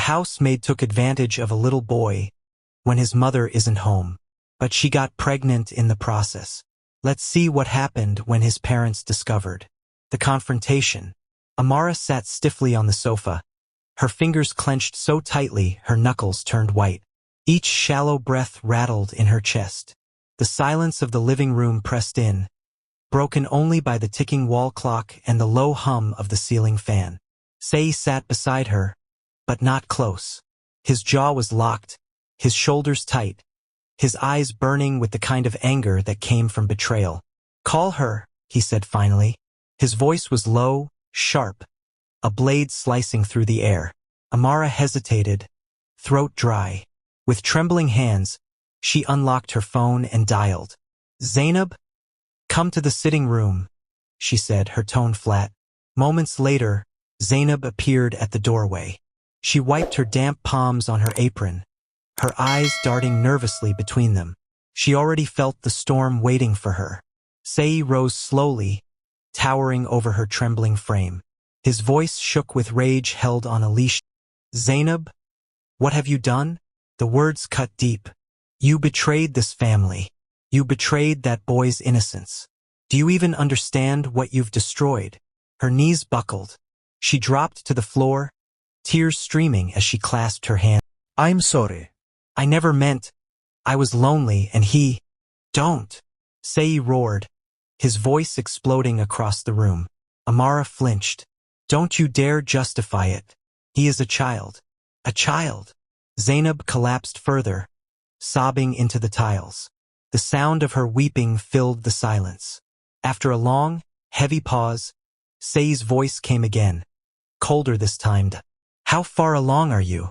housemaid took advantage of a little boy when his mother isn't home, but she got pregnant in the process. Let's see what happened when his parents discovered. The confrontation. Amara sat stiffly on the sofa, her fingers clenched so tightly her knuckles turned white. Each shallow breath rattled in her chest. The silence of the living room pressed in, broken only by the ticking wall clock and the low hum of the ceiling fan. Sei sat beside her, but not close. His jaw was locked, his shoulders tight, his eyes burning with the kind of anger that came from betrayal. "Call her," he said finally. His voice was low, sharp, a blade slicing through the air. Amara hesitated, throat dry. With trembling hands, she unlocked her phone and dialed. "Zanab? Come to the sitting room," she said, her tone flat. Moments later, Zanab appeared at the doorway. She wiped her damp palms on her apron, her eyes darting nervously between them. She already felt the storm waiting for her. Sei rose slowly, towering over her trembling frame. His voice shook with rage held on a leash. "Zanab, what have you done?" The words cut deep. "You betrayed this family. You betrayed that boy's innocence. Do you even understand what you've destroyed?" Her knees buckled. She dropped to the floor, tears streaming as she clasped her hand. "I'm sorry. "I never meant. I was lonely and he—" "Don't!" Sei roared, his voice exploding across the room. Amara flinched. "Don't you dare justify it. He is a child. A child." Zanab collapsed further, sobbing into the tiles. The sound of her weeping filled the silence. After a long, heavy pause, Sei's voice came again, colder this time. "How far along are you?"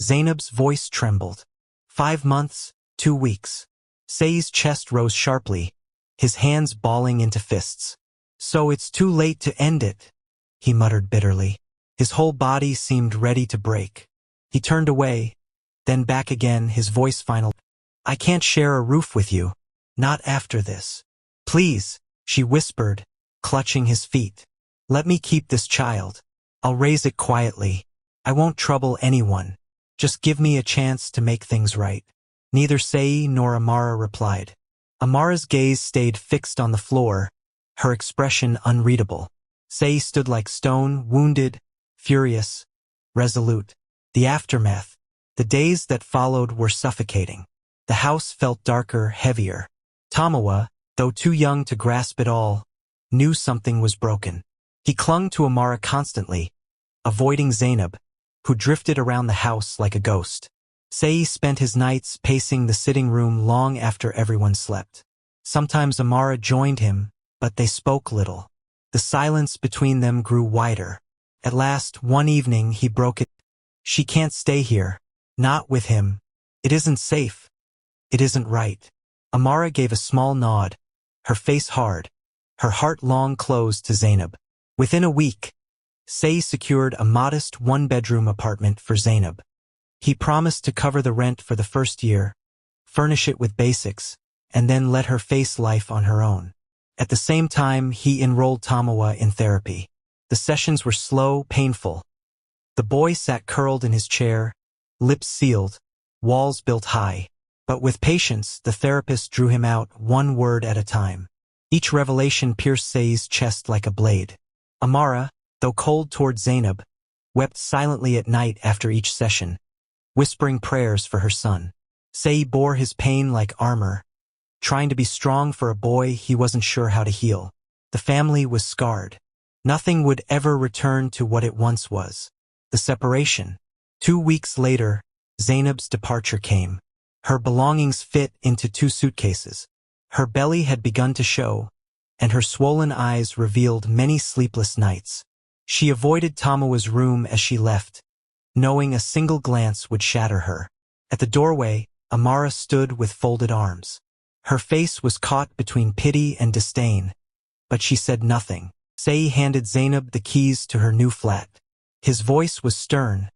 Zanab's voice trembled. 5 months, 2 weeks. Sei's chest rose sharply, his hands balling into fists. "So it's too late to end it," he muttered bitterly. His whole body seemed ready to break. He turned away, then back again, his voice final. "I can't share a roof with you. Not after this. Please," she whispered, clutching his feet. "Let me keep this child. I'll raise it quietly. I won't trouble anyone. Just give me a chance to make things right." Neither Sei nor Amara replied. Amara's gaze stayed fixed on the floor, her expression unreadable. Sei stood like stone, wounded, furious, resolute. The aftermath. The days that followed were suffocating. The house felt darker, heavier. Tamawa, though too young to grasp it all, knew something was broken. He clung to Amara constantly, avoiding Zanab, who drifted around the house like a ghost. Sei spent his nights pacing the sitting room long after everyone slept. Sometimes Amara joined him, but they spoke little. The silence between them grew wider. At last, one evening, he broke it. "She can't stay here. Not with him. It isn't safe. It isn't right." Amara gave a small nod, her face hard, her heart long closed to Zanab. Within a week, Sei secured a modest 1-bedroom apartment for Zanab. He promised to cover the rent for the first year, furnish it with basics, and then let her face life on her own. At the same time, he enrolled Tamawa in therapy. The sessions were slow, painful. The boy sat curled in his chair, lips sealed, walls built high. But with patience, the therapist drew him out, one word at a time. Each revelation pierced Sei's chest like a blade. Amara, though cold toward Zanab, wept silently at night after each session, whispering prayers for her son. Sei bore his pain like armor, trying to be strong for a boy he wasn't sure how to heal. The family was scarred. Nothing would ever return to what it once was. The separation. 2 weeks later, Zanab's departure came. Her belongings fit into 2 suitcases. Her belly had begun to show, and her swollen eyes revealed many sleepless nights. She avoided Tamawa's room as she left, knowing a single glance would shatter her. At the doorway, Amara stood with folded arms. Her face was caught between pity and disdain, but she said nothing. Sei handed Zanab the keys to her new flat. His voice was stern,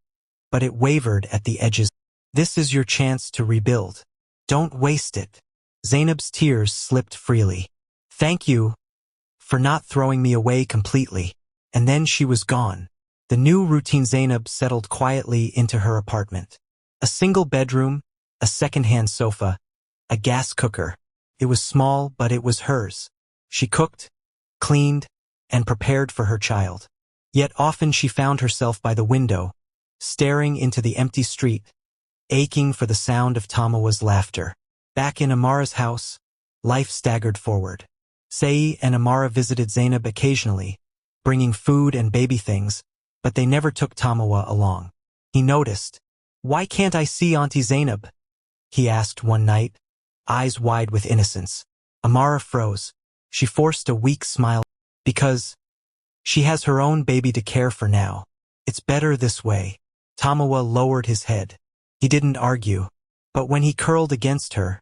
but it wavered at the edges. "This is your chance to rebuild. Don't waste it." Zanab's tears slipped freely. "Thank you for not throwing me away completely." And then she was gone. The new routine. Zanab settled quietly into her apartment. A single bedroom, a second-hand sofa, a gas cooker. It was small, but it was hers. She cooked, cleaned, and prepared for her child. Yet often she found herself by the window, staring into the empty street, aching for the sound of Tamawa's laughter. Back in Amara's house, life staggered forward. Sei and Amara visited Zanab occasionally, bringing food and baby things, but they never took Tamawa along. He noticed. "Why can't I see Auntie Zanab?" he asked one night, eyes wide with innocence. Amara froze. She forced a weak smile. "Because she has her own baby to care for now. It's better this way." Tamawa lowered his head. He didn't argue, but when he curled against her,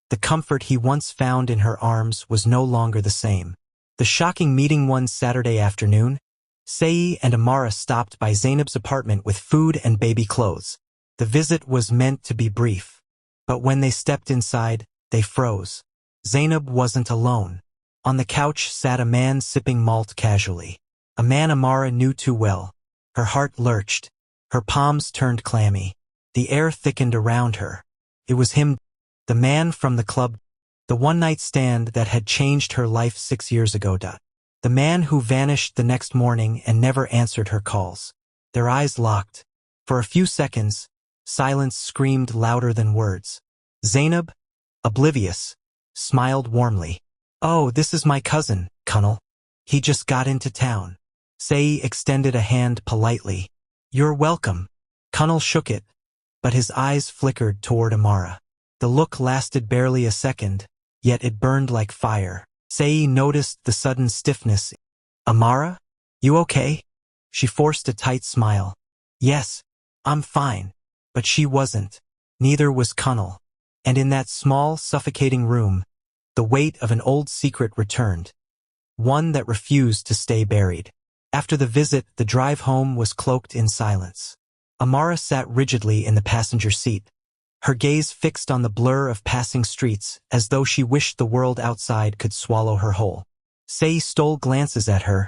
the comfort he once found in her arms was no longer the same. The shocking meeting. One Saturday afternoon, Sei and Amara stopped by Zainab's apartment with food and baby clothes. The visit was meant to be brief, but when they stepped inside, they froze. Zanab wasn't alone. On the couch sat a man sipping malt casually. A man Amara knew too well. Her heart lurched. Her palms turned clammy. The air thickened around her. It was him, the man from the club, the one-night stand that had changed her life 6 years ago. The man who vanished the next morning and never answered her calls. Their eyes locked. For a few seconds, silence screamed louder than words. Zanab, oblivious, smiled warmly. "Oh, this is my cousin, Kunal. He just got into town." Sei extended a hand politely. "You're welcome." Kunal shook it, but his eyes flickered toward Amara. The look lasted barely a second, yet it burned like fire. Sei noticed the sudden stiffness. "Amara? You okay?" She forced a tight smile. "Yes, I'm fine." But she wasn't. Neither was Kunal. And in that small, suffocating room, the weight of an old secret returned. One that refused to stay buried. After the visit, the drive home was cloaked in silence. Amara sat rigidly in the passenger seat, her gaze fixed on the blur of passing streets as though she wished the world outside could swallow her whole. Sei stole glances at her,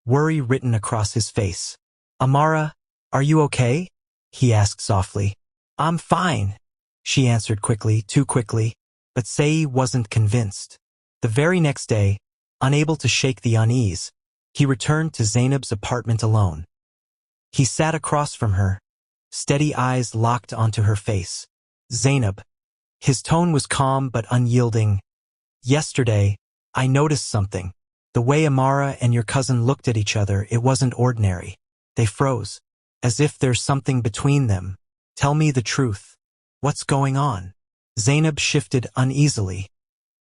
worry written across his face. "Amara, are you okay?" he asked softly. "I'm fine," she answered quickly, too quickly, but Sei wasn't convinced. The very next day, unable to shake the unease, he returned to Zainab's apartment alone. He sat across from her, steady eyes locked onto her face. "Zainab." His tone was calm but unyielding. "Yesterday, I noticed something. The way Amara and your cousin looked at each other, it wasn't ordinary. They froze, as if there's something between them. Tell me the truth. What's going on?" Zainab shifted uneasily,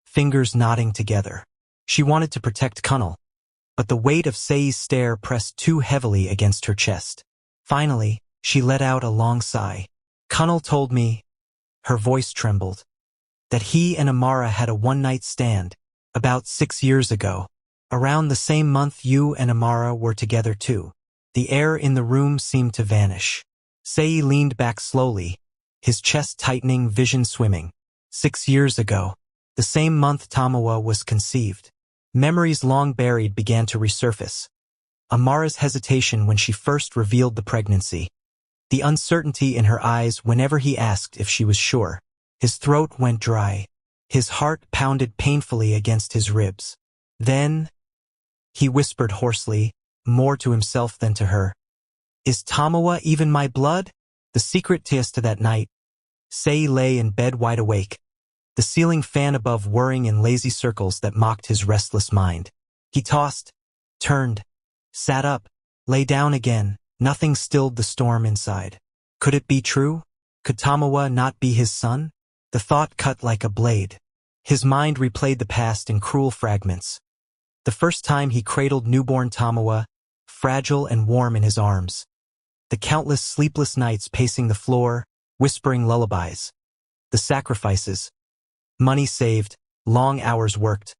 fingers knotting together. She wanted to protect Kunal, but the weight of Sei's stare pressed too heavily against her chest. Finally, she let out a long sigh. "Kunal told me," her voice trembled, "that he and Amara had a one-night stand, about 6 years ago. Around the same month you and Amara were together too." The air in the room seemed to vanish. Sei leaned back slowly, his chest tightening, vision swimming. 6 years ago, the same month Tamawa was conceived. Memories long buried began to resurface. Amara's hesitation when she first revealed the pregnancy. The uncertainty in her eyes whenever he asked if she was sure. His throat went dry. His heart pounded painfully against his ribs. Then, he whispered hoarsely, more to himself than to her, "Is Tamawa even my blood?" The secret to that night. Sei lay in bed wide awake, the ceiling fan above whirring in lazy circles that mocked his restless mind. He tossed, turned, sat up, lay down again. Nothing stilled the storm inside. Could it be true? Could Tamawa not be his son? The thought cut like a blade. His mind replayed the past in cruel fragments. The first time he cradled newborn Tamawa, fragile and warm in his arms. The countless sleepless nights pacing the floor, whispering lullabies. The sacrifices. Money saved, long hours worked,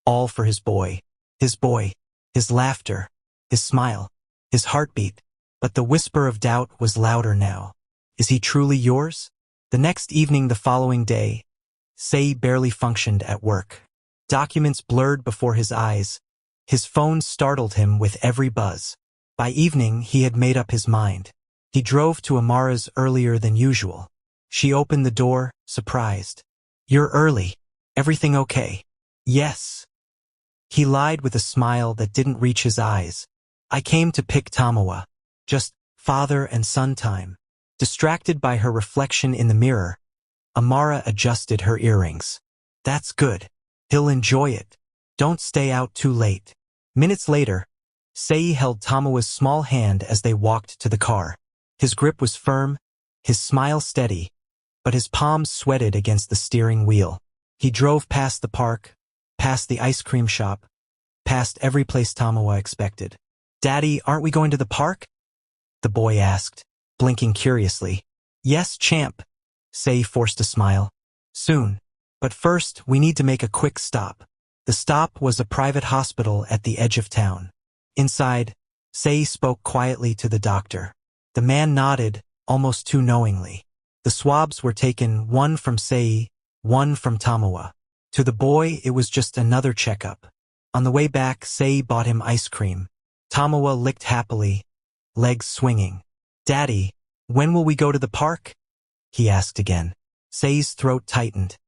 all for his boy. His boy. His laughter. His smile. His heartbeat. But the whisper of doubt was louder now. Is he truly yours? The next evening, the following day, Sei barely functioned at work. Documents blurred before his eyes. His phone startled him with every buzz. By evening, he had made up his mind. He drove to Amara's earlier than usual. She opened the door, surprised. "You're early. Everything okay?" "Yes." He lied with a smile that didn't reach his eyes. "I came to pick Tamawa. Just father and son time." Distracted by her reflection in the mirror, Amara adjusted her earrings. "That's good. He'll enjoy it. Don't stay out too late." Minutes later, Sei held Tamawa's small hand as they walked to the car. His grip was firm, his smile steady, but his palms sweated against the steering wheel. He drove past the park, past the ice cream shop, past every place Tamawa expected. "Daddy, aren't we going to the park?" the boy asked, blinking curiously. "Yes, champ." Sei forced a smile. "Soon. But first, we need to make a quick stop." The stop was a private hospital at the edge of town. Inside, Sei spoke quietly to the doctor. The man nodded, almost too knowingly. The swabs were taken, one from Sei, one from Tamawa. To the boy, it was just another checkup. On the way back, Sei bought him ice cream. Tamawa licked happily, legs swinging. "Daddy, when will we go to the park?" he asked again. Sei's throat tightened.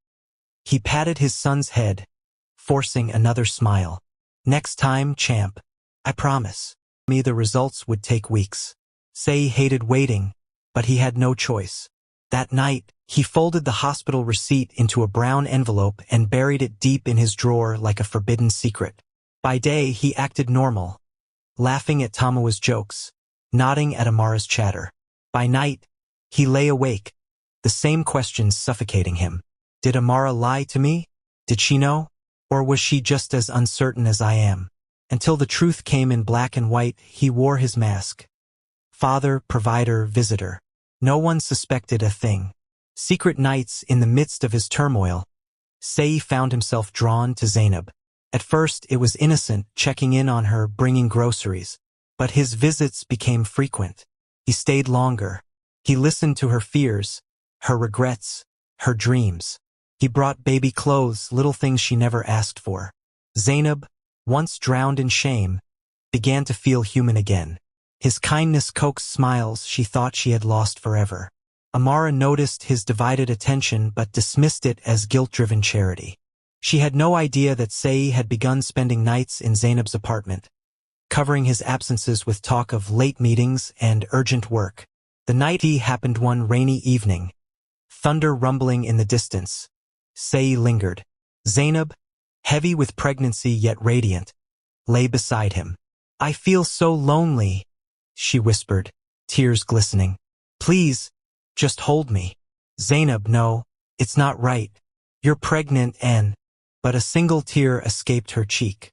He patted his son's head, forcing another smile. "Next time, champ. I promise." The results would take weeks. Sei hated waiting, but he had no choice. That night, he folded the hospital receipt into a brown envelope and buried it deep in his drawer like a forbidden secret. By day, he acted normal, laughing at Tamawa's jokes, nodding at Amara's chatter. By night, he lay awake, the same questions suffocating him. Did Amara lie to me? Did she know? Or was she just as uncertain as I am? Until the truth came in black and white, he wore his mask. Father, provider, visitor. No one suspected a thing. Secret nights in the midst of his turmoil, Sei found himself drawn to Zanab. At first, it was innocent, checking in on her, bringing groceries. But his visits became frequent. He stayed longer. He listened to her fears, her regrets, her dreams. He brought baby clothes, little things she never asked for. Zanab, once drowned in shame, began to feel human again. His kindness coaxed smiles she thought she had lost forever. Amara noticed his divided attention but dismissed it as guilt-driven charity. She had no idea that Sei had begun spending nights in Zanab's apartment, covering his absences with talk of late meetings and urgent work. The night happened one rainy evening. Thunder rumbling in the distance. Sei lingered. Zanab, heavy with pregnancy yet radiant, lay beside him. "I feel so lonely," she whispered, tears glistening. "Please, just hold me." "Zanab, no, it's not right. You're pregnant and—" But a single tear escaped her cheek.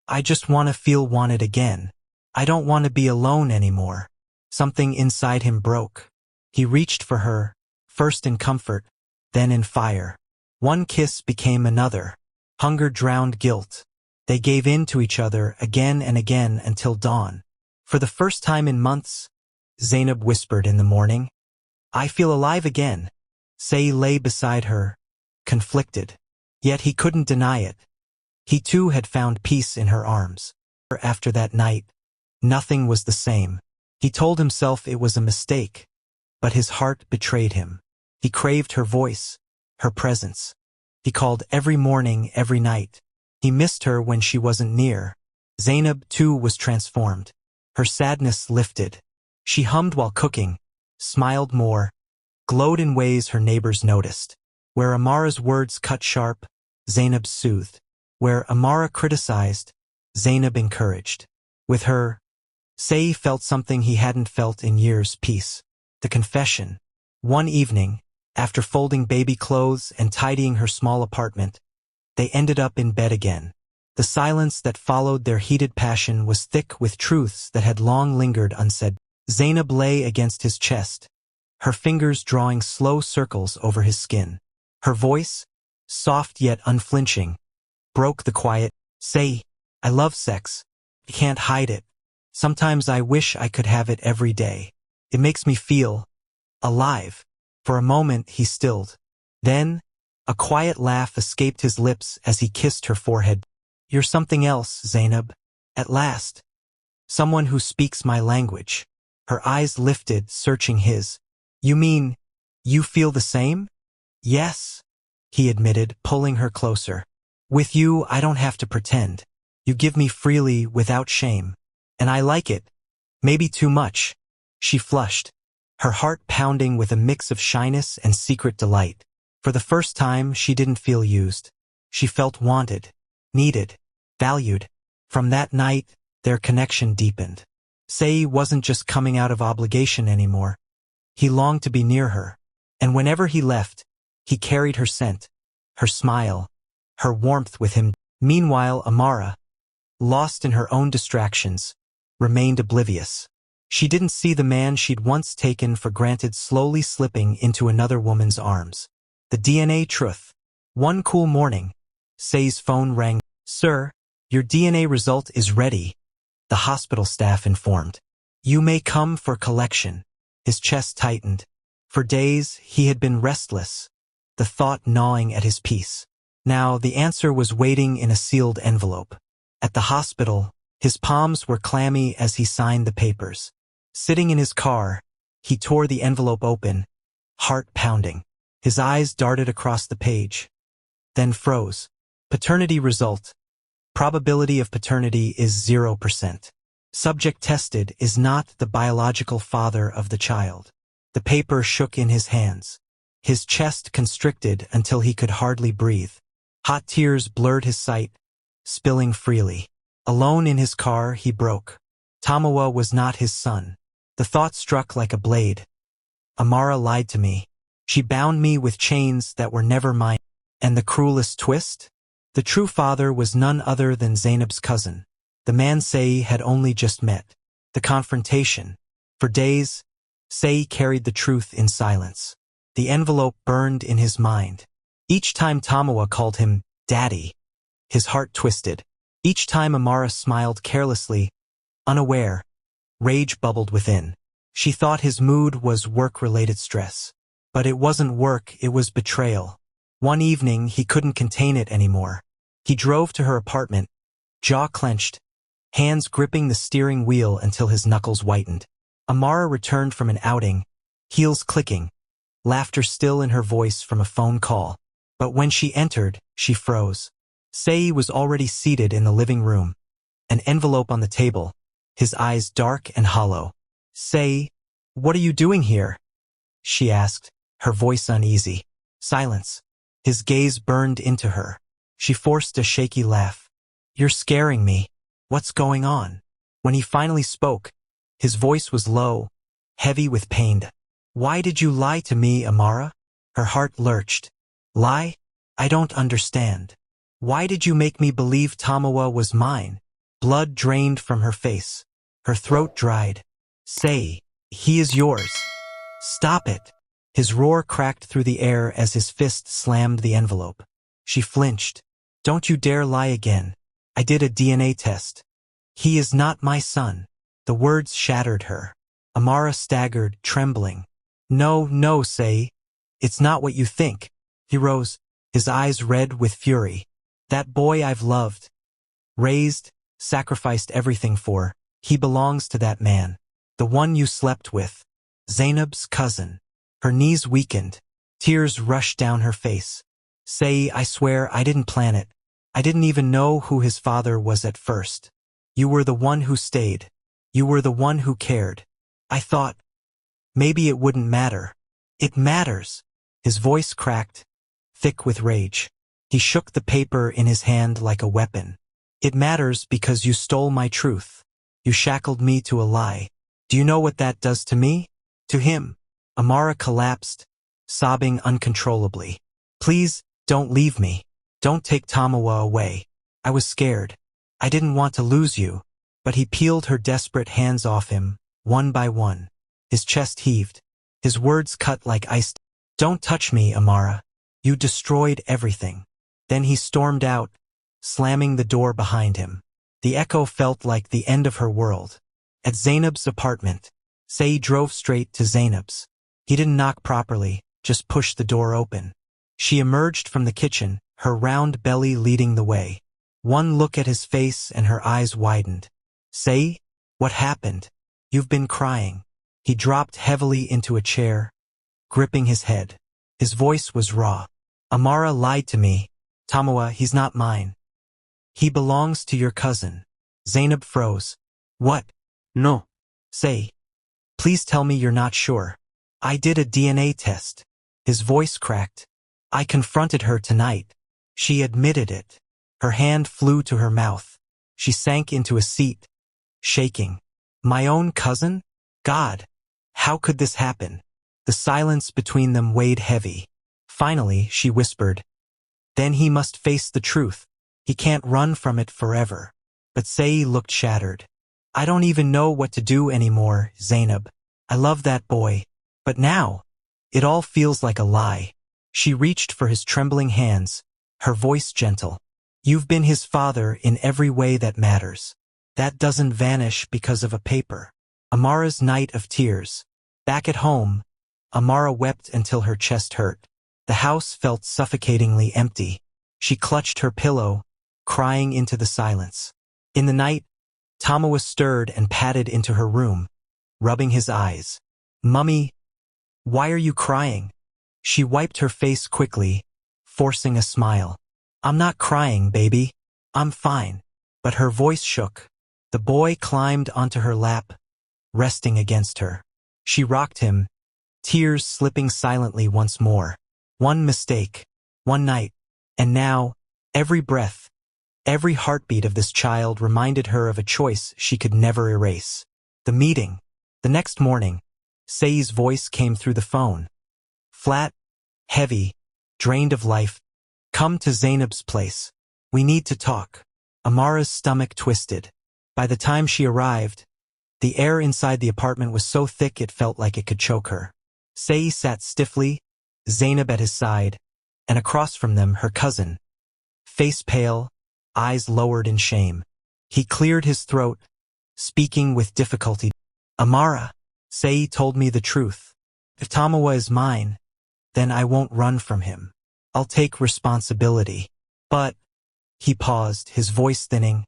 "I just want to feel wanted again. I don't want to be alone anymore." Something inside him broke. He reached for her, first in comfort, then in fire. One kiss became another. Hunger drowned guilt. They gave in to each other again and again until dawn. For the first time in months, Zanab whispered in the morning, "I feel alive again." Sei lay beside her, conflicted. Yet he couldn't deny it. He too had found peace in her arms. After that night, nothing was the same. He told himself it was a mistake, but his heart betrayed him. He craved her voice, her presence. He called every morning, every night. He missed her when she wasn't near. Zanab, too, was transformed. Her sadness lifted. She hummed while cooking, smiled more, glowed in ways her neighbors noticed. Where Amara's words cut sharp, Zanab soothed. Where Amara criticized, Zanab encouraged. With her, Sei felt something he hadn't felt in years: peace. The confession. One evening, after folding baby clothes and tidying her small apartment, they ended up in bed again. The silence that followed their heated passion was thick with truths that had long lingered unsaid. Zanab lay against his chest, her fingers drawing slow circles over his skin. Her voice, soft yet unflinching, broke the quiet. "Sei, I love sex. I can't hide it. Sometimes I wish I could have it every day. It makes me feel alive." For a moment he stilled. Then, a quiet laugh escaped his lips as he kissed her forehead. "You're something else, Zanab. At last." Someone who speaks my language. Her eyes lifted, searching his. You mean, you feel the same? Yes, he admitted, pulling her closer. With you, I don't have to pretend. You give me freely, without shame. And I like it. Maybe too much. She flushed, her heart pounding with a mix of shyness and secret delight. For the first time, she didn't feel used. She felt wanted, needed, valued. From that night, their connection deepened. Sei wasn't just coming out of obligation anymore. He longed to be near her. And whenever he left, he carried her scent, her smile, her warmth with him. Meanwhile, Amara, lost in her own distractions, remained oblivious. She didn't see the man she'd once taken for granted slowly slipping into another woman's arms. The DNA truth. One cool morning, Sei's phone rang. Sir, your DNA result is ready, the hospital staff informed. You may come for collection. His chest tightened. For days, he had been restless, the thought gnawing at his peace. Now, the answer was waiting in a sealed envelope. At the hospital, his palms were clammy as he signed the papers. Sitting in his car, he tore the envelope open, heart pounding. His eyes darted across the page, then froze. Paternity result. Probability of paternity is 0%. Subject tested is not the biological father of the child. The paper shook in his hands. His chest constricted until he could hardly breathe. Hot tears blurred his sight, spilling freely. Alone in his car, he broke. Tamawa was not his son. The thought struck like a blade. Amara lied to me. She bound me with chains that were never mine. And the cruelest twist? The true father was none other than Zanab's cousin. The man Sei had only just met. The confrontation. For days, Sei carried the truth in silence. The envelope burned in his mind. Each time Tamawa called him Daddy, his heart twisted. Each time Amara smiled carelessly, unaware, rage bubbled within. She thought his mood was work-related stress. But it wasn't work, it was betrayal. One evening, he couldn't contain it anymore. He drove to her apartment, jaw clenched, hands gripping the steering wheel until his knuckles whitened. Amara returned from an outing, heels clicking, laughter still in her voice from a phone call. But when she entered, she froze. Sei was already seated in the living room, an envelope on the table, his eyes dark and hollow. Sei, what are you doing here? She asked, her voice uneasy. Silence. His gaze burned into her. She forced a shaky laugh. You're scaring me. What's going on? When he finally spoke, his voice was low, heavy with pain. Why did you lie to me, Amara? Her heart lurched. Lie? I don't understand. Why did you make me believe Tamawa was mine? Blood drained from her face. Her throat dried. Say, he is yours. Stop it. His roar cracked through the air as his fist slammed the envelope. She flinched. Don't you dare lie again. I did a DNA test. He is not my son. The words shattered her. Amara staggered, trembling. No, Sei. It's not what you think. He rose, his eyes red with fury. That boy I've loved, raised, sacrificed everything for, he belongs to that man. The one you slept with. Zanab's cousin. Her knees weakened. Tears rushed down her face. Sei, I swear I didn't plan it. I didn't even know who his father was at first. You were the one who stayed. You were the one who cared. I thought, maybe it wouldn't matter. It matters. His voice cracked, thick with rage. He shook the paper in his hand like a weapon. It matters because you stole my truth. You shackled me to a lie. Do you know what that does to me? To him. Amara collapsed, sobbing uncontrollably. Please, don't leave me. Don't take Tamawa away. I was scared. I didn't want to lose you. But he peeled her desperate hands off him, one by one. His chest heaved. His words cut like ice. Don't touch me, Amara. You destroyed everything. Then he stormed out, slamming the door behind him. The echo felt like the end of her world. At Zainab's apartment, Sei drove straight to Zainab's. He didn't knock properly, just pushed the door open. She emerged from the kitchen, her round belly leading the way. One look at his face and her eyes widened. Sei? What happened? You've been crying. He dropped heavily into a chair, gripping his head. His voice was raw. Amara lied to me. Tamawa, he's not mine. He belongs to your cousin. Zanab froze. What? No. Say. Please tell me you're not sure. I did a DNA test. His voice cracked. I confronted her tonight. She admitted it. Her hand flew to her mouth. She sank into a seat, shaking. My own cousin? God, how could this happen? The silence between them weighed heavy. Finally, she whispered, then he must face the truth. He can't run from it forever. But Sei looked shattered. I don't even know what to do anymore, Zanab. I love that boy. But now, it all feels like a lie. She reached for his trembling hands, her voice gentle. You've been his father in every way that matters. That doesn't vanish because of a paper. Amara's night of tears. Back at home, Amara wept until her chest hurt. The house felt suffocatingly empty. She clutched her pillow, crying into the silence. In the night, Tamawa stirred and padded into her room, rubbing his eyes. Mummy, why are you crying? She wiped her face quickly, forcing a smile. I'm not crying, baby. I'm fine. But her voice shook. The boy climbed onto her lap, resting against her. She rocked him, tears slipping silently once more. One mistake, one night, and now, every breath, every heartbeat of this child reminded her of a choice she could never erase. The meeting. The next morning, Sei's voice came through the phone. Flat, heavy, drained of life. Come to Zainab's place. We need to talk. Amara's stomach twisted. By the time she arrived, the air inside the apartment was so thick it felt like it could choke her. Sei sat stiffly, Zanab at his side, and across from them her cousin. Face pale, eyes lowered in shame. He cleared his throat, speaking with difficulty. Amara, Sei told me the truth. If Tamawa is mine, then I won't run from him. I'll take responsibility. But, he paused, his voice thinning,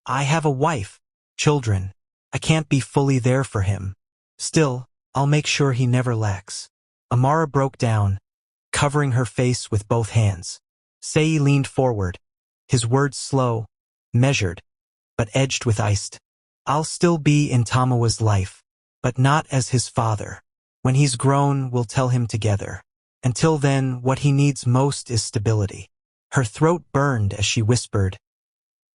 I have a wife, children. I can't be fully there for him. Still, I'll make sure he never lacks. Amara broke down, covering her face with both hands. Sei leaned forward, his words slow, measured, but edged with ice. I'll still be in Tamawa's life, but not as his father. When he's grown, we'll tell him together. Until then, what he needs most is stability. Her throat burned as she whispered,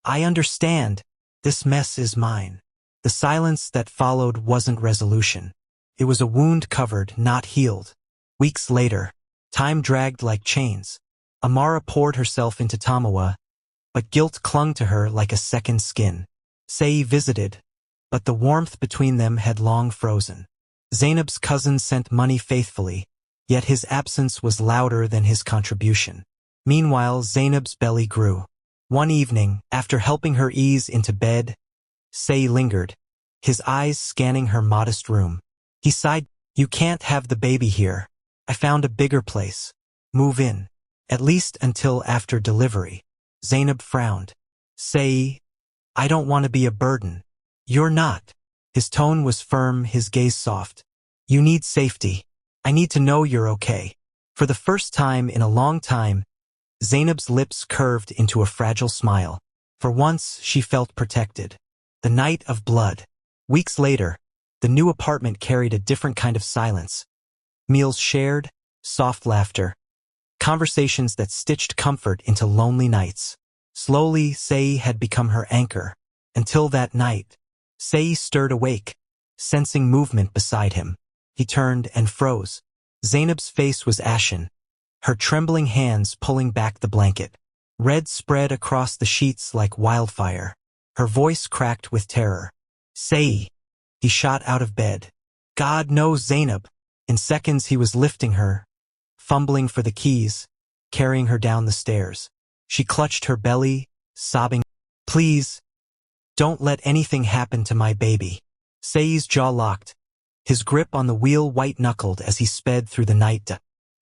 I understand. This mess is mine. The silence that followed wasn't resolution. It was a wound covered, not healed. Weeks later, time dragged like chains. Amara poured herself into Tamawa, but guilt clung to her like a second skin. Sei visited, but the warmth between them had long frozen. Zainab's cousin sent money faithfully, yet his absence was louder than his contribution. Meanwhile, Zainab's belly grew. One evening, after helping her ease into bed, Sei lingered, his eyes scanning her modest room. He sighed, You can't have the baby here. I found a bigger place. Move in. At least until after delivery. Zanab frowned. Sei, I don't want to be a burden. You're not. His tone was firm, his gaze soft. You need safety. I need to know you're okay. For the first time in a long time, Zainab's lips curved into a fragile smile. For once, she felt protected. The night of blood. Weeks later, the new apartment carried a different kind of silence. Meals shared, soft laughter. Conversations that stitched comfort into lonely nights. Slowly, Sei had become her anchor. Until that night, Sei stirred awake, sensing movement beside him. He turned and froze. Zainab's face was ashen, her trembling hands pulling back the blanket. Red spread across the sheets like wildfire. Her voice cracked with terror. Sei! He shot out of bed. God knows Zanab. In seconds he was lifting her, fumbling for the keys, carrying her down the stairs. She clutched her belly, sobbing, Please, don't let anything happen to my baby. Sei's jaw locked, his grip on the wheel white-knuckled as he sped through the night.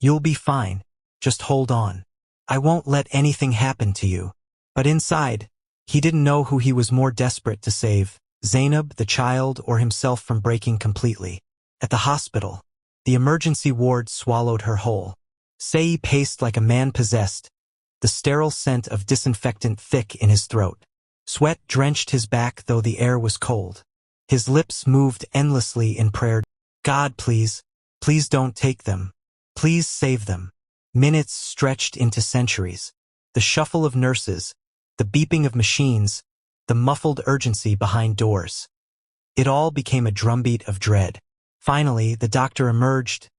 You'll be fine. Just hold on. I won't let anything happen to you. But inside, he didn't know who he was more desperate to save. Zanab, the child, or himself from breaking completely. At the hospital, the emergency ward swallowed her whole. Sei paced like a man possessed, the sterile scent of disinfectant thick in his throat. Sweat drenched his back though the air was cold. His lips moved endlessly in prayer. God, please, please don't take them. Please save them. Minutes stretched into centuries. The shuffle of nurses, the beeping of machines, the muffled urgency behind doors. It all became a drumbeat of dread. Finally, the doctor emerged,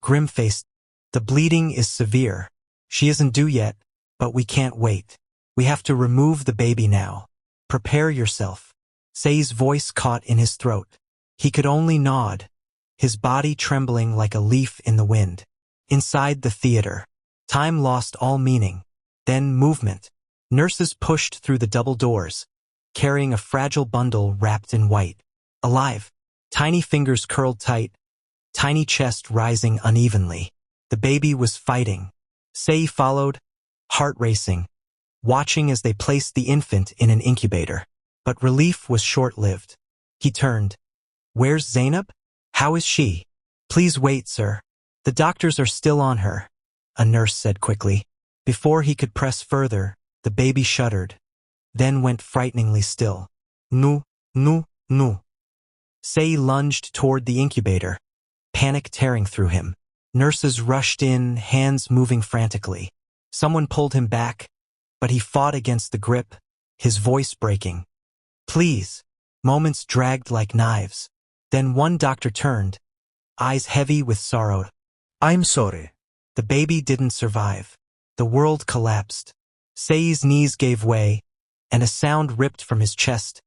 grim-faced. The bleeding is severe. She isn't due yet, but we can't wait. We have to remove the baby now. Prepare yourself. Sei's voice caught in his throat. He could only nod, his body trembling like a leaf in the wind. Inside the theater, time lost all meaning. Then movement. Nurses pushed through the double doors, carrying a fragile bundle wrapped in white. Alive. Tiny fingers curled tight, tiny chest rising unevenly. The baby was fighting. Sei followed, heart racing, watching as they placed the infant in an incubator. But relief was short-lived. He turned. Where's Zanab? How is she? Please wait, sir. The doctors are still on her, a nurse said quickly. Before he could press further, the baby shuddered, then went frighteningly still. No, no, no. Sei lunged toward the incubator, panic tearing through him. Nurses rushed in, hands moving frantically. Someone pulled him back, but he fought against the grip, his voice breaking. Please. Moments dragged like knives. Then one doctor turned, eyes heavy with sorrow. I'm sorry. The baby didn't survive. The world collapsed. Sei's knees gave way, and a sound ripped from his chest.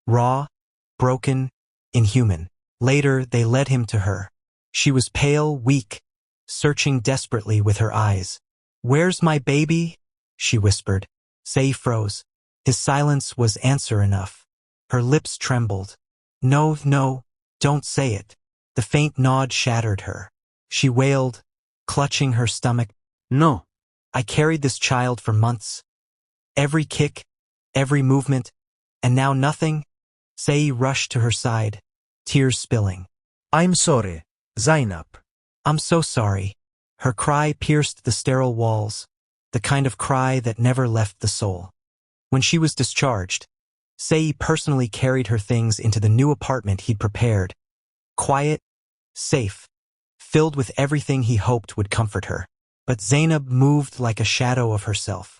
Raw, broken, inhuman. Later, they led him to her. She was pale, weak, searching desperately with her eyes. Where's my baby? She whispered. Sei froze. His silence was answer enough. Her lips trembled. No, no, don't say it. The faint nod shattered her. She wailed, clutching her stomach. No. I carried this child for months. Every kick, every movement, and now nothing. Sei rushed to her side, tears spilling. I'm sorry, Zanab. I'm so sorry. Her cry pierced the sterile walls, the kind of cry that never left the soul. When she was discharged, Sei personally carried her things into the new apartment he'd prepared. Quiet, safe, filled with everything he hoped would comfort her. But Zanab moved like a shadow of herself.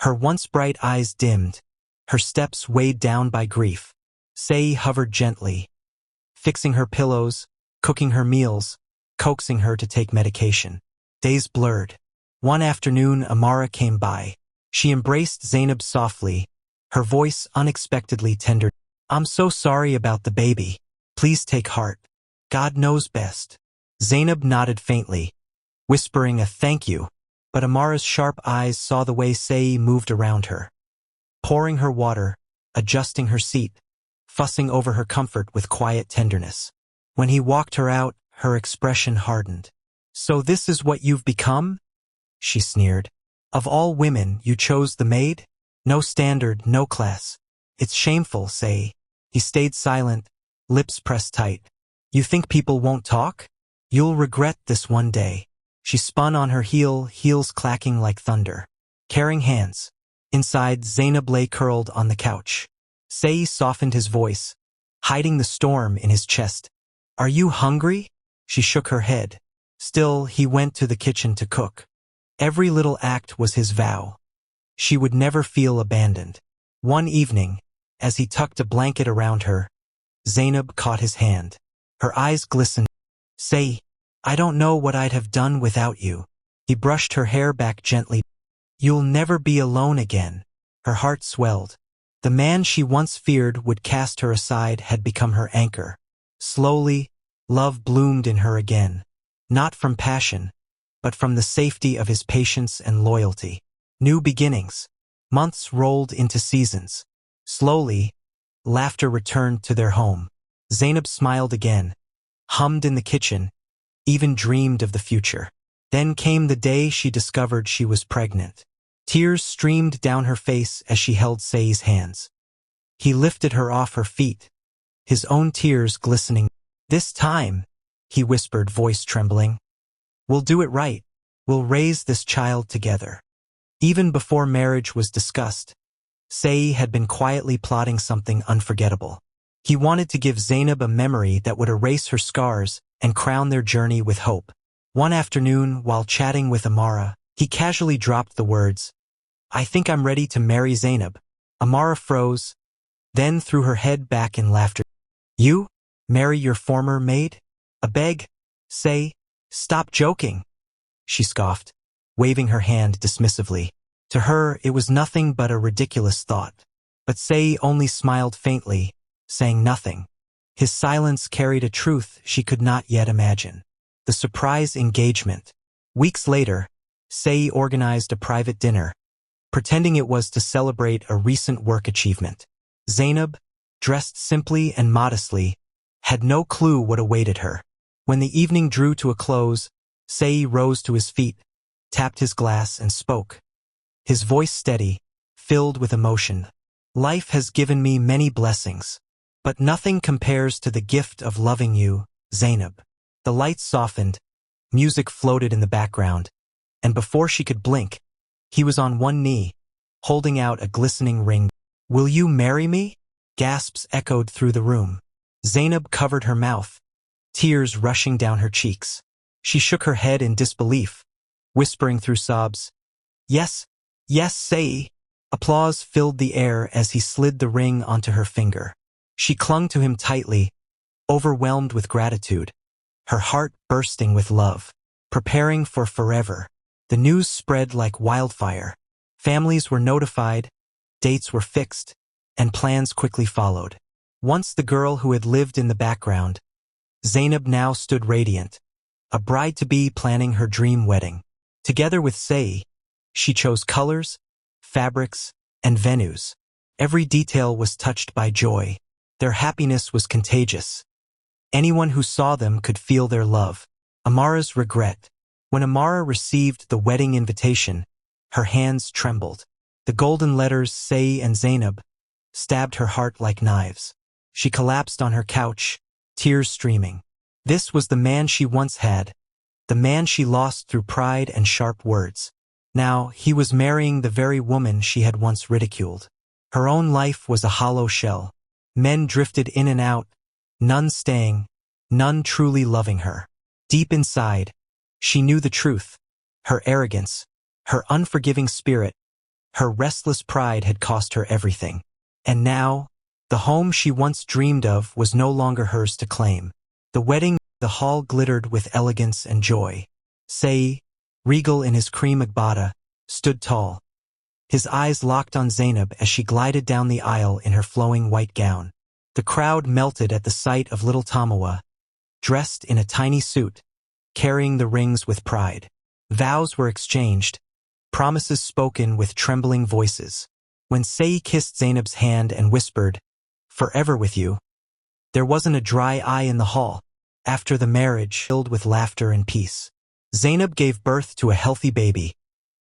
Her once bright eyes dimmed, her steps weighed down by grief. Sei hovered gently, fixing her pillows, cooking her meals, coaxing her to take medication. Days blurred. One afternoon, Amara came by. She embraced Zanab softly, her voice unexpectedly tender. I'm so sorry about the baby. Please take heart. God knows best. Zanab nodded faintly, whispering a thank you, but Amara's sharp eyes saw the way Sei moved around her, pouring her water, adjusting her seat, fussing over her comfort with quiet tenderness. When he walked her out, her expression hardened. So this is what you've become? She sneered. Of all women, you chose the maid? No standard, no class. It's shameful, Sei. He stayed silent, lips pressed tight. You think people won't talk? You'll regret this one day. She spun on her heel, heels clacking like thunder. Caring hands. Inside, Zanab lay curled on the couch. Sei softened his voice, hiding the storm in his chest. Are you hungry? She shook her head. Still, he went to the kitchen to cook. Every little act was his vow. She would never feel abandoned. One evening, as he tucked a blanket around her, Zanab caught his hand. Her eyes glistened. Sei, I don't know what I'd have done without you. He brushed her hair back gently. You'll never be alone again. Her heart swelled. The man she once feared would cast her aside had become her anchor. Slowly, love bloomed in her again. Not from passion, but from the safety of his patience and loyalty. New beginnings. Months rolled into seasons. Slowly, laughter returned to their home. Zanab smiled again, hummed in the kitchen, even dreamed of the future. Then came the day she discovered she was pregnant. Tears streamed down her face as she held Sei's hands. He lifted her off her feet, his own tears glistening. "This time," he whispered, voice trembling, "we'll do it right. We'll raise this child together." Even before marriage was discussed, Say had been quietly plotting something unforgettable. He wanted to give Zanab a memory that would erase her scars and crown their journey with hope. One afternoon, while chatting with Amara, he casually dropped the words, "I think I'm ready to marry Zanab." Amara froze, then threw her head back in laughter. "You? Marry your former maid? A beg? Say, stop joking," she scoffed, waving her hand dismissively. To her, it was nothing but a ridiculous thought. But Say only smiled faintly, saying nothing. His silence carried a truth she could not yet imagine. The surprise engagement. Weeks later, Say organized a private dinner, pretending it was to celebrate a recent work achievement. Zanab, dressed simply and modestly, had no clue what awaited her. When the evening drew to a close, Say rose to his feet, tapped his glass, and spoke. His voice steady, filled with emotion. "Life has given me many blessings, but nothing compares to the gift of loving you, Zanab." The lights softened, music floated in the background, and before she could blink, he was on one knee, holding out a glistening ring. "Will you marry me?" Gasps echoed through the room. Zanab covered her mouth, tears rushing down her cheeks. She shook her head in disbelief, whispering through sobs, "Yes, yes, say." Applause filled the air as he slid the ring onto her finger. She clung to him tightly, overwhelmed with gratitude, her heart bursting with love, preparing for forever. The news spread like wildfire. Families were notified, dates were fixed, and plans quickly followed. Once the girl who had lived in the background, Zanab now stood radiant, a bride-to-be planning her dream wedding. Together with Say, she chose colors, fabrics, and venues. Every detail was touched by joy. Their happiness was contagious. Anyone who saw them could feel their love. Amara's regret. When Amara received the wedding invitation, her hands trembled. The golden letters Say and Zanab stabbed her heart like knives. She collapsed on her couch, tears streaming. This was the man she once had, the man she lost through pride and sharp words. Now, he was marrying the very woman she had once ridiculed. Her own life was a hollow shell. Men drifted in and out, none staying, none truly loving her. Deep inside, she knew the truth. Her arrogance, her unforgiving spirit, her restless pride had cost her everything. And now, the home she once dreamed of was no longer hers to claim. The wedding, the hall glittered with elegance and joy. Say, regal in his cream agbada, stood tall. His eyes locked on Zanab as she glided down the aisle in her flowing white gown. The crowd melted at the sight of little Tamawa, dressed in a tiny suit, carrying the rings with pride. Vows were exchanged, promises spoken with trembling voices. When Say kissed Zainab's hand and whispered, "Forever with you," there wasn't a dry eye in the hall. After the marriage, filled with laughter and peace. Zanab gave birth to a healthy baby,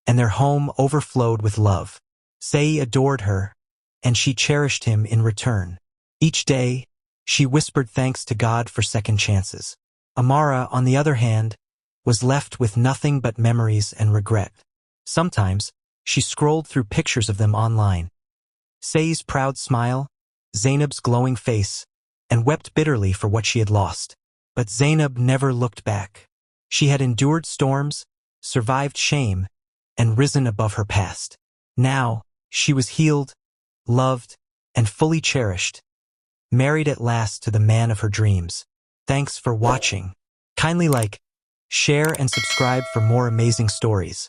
and their home overflowed with love. Say adored her, and she cherished him in return. Each day, she whispered thanks to God for second chances. Amara, on the other hand, was left with nothing but memories and regret. Sometimes, she scrolled through pictures of them online. Say's proud smile, Zainab's glowing face, and wept bitterly for what she had lost. But Zanab never looked back. She had endured storms, survived shame, and risen above her past. Now, she was healed, loved, and fully cherished, married at last to the man of her dreams. Thanks for watching. Kindly like, share, and subscribe for more amazing stories.